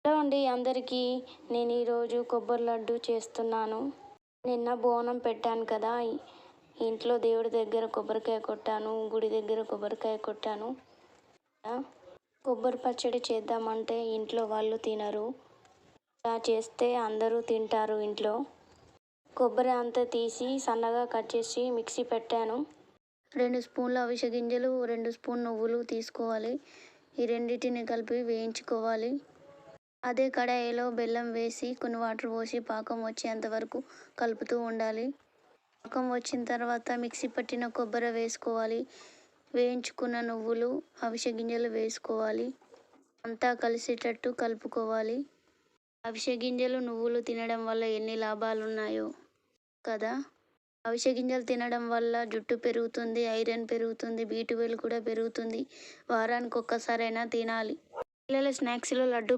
Hello అండి అందరికీ. నేను ఈరోజు కొబ్బరి లడ్డు చేస్తున్నాను. నిన్న బోనం పెట్టాను కదా, ఇంట్లో దేవుడి దగ్గర కొబ్బరికాయ కొట్టాను, గుడి దగ్గర కొబ్బరికాయ కొట్టాను. కొబ్బరి పచ్చడి చేద్దామంటే ఇంట్లో వాళ్ళు తినరు. ఇలా చేస్తే అందరూ తింటారు ఇంట్లో. కొబ్బరి అంతా తీసి సన్నగా కట్ చేసి మిక్సీ పెట్టాను. 2 స్పూన్ల అవిసె గింజలు, 2 స్పూన్ నువ్వులు తీసుకోవాలి. ఈ రెండింటిని కలిపి వేయించుకోవాలి. అదే కడాయిలో బెల్లం వేసి కొన్ని వాటర్ పోసి పాకం వచ్చేంత వరకు కలుపుతూ ఉండాలి. పాకం వచ్చిన తర్వాత మిక్సీ పట్టిన కొబ్బరి వేసుకోవాలి. వేయించుకున్న నువ్వులు, అవిసె గింజలు వేసుకోవాలి. అంతా కలిసేటట్టు కలుపుకోవాలి. అవిసె గింజలు, నువ్వులు తినడం వల్ల ఎన్ని లాభాలు ఉన్నాయో కదా. అవిసె గింజలు తినడం వల్ల జుట్టు పెరుగుతుంది, ఐరన్ పెరుగుతుంది, B12 కూడా పెరుగుతుంది. వారానికి ఒక్కసారైనా తినాలి. పిల్లల స్నాక్స్లో లడ్డు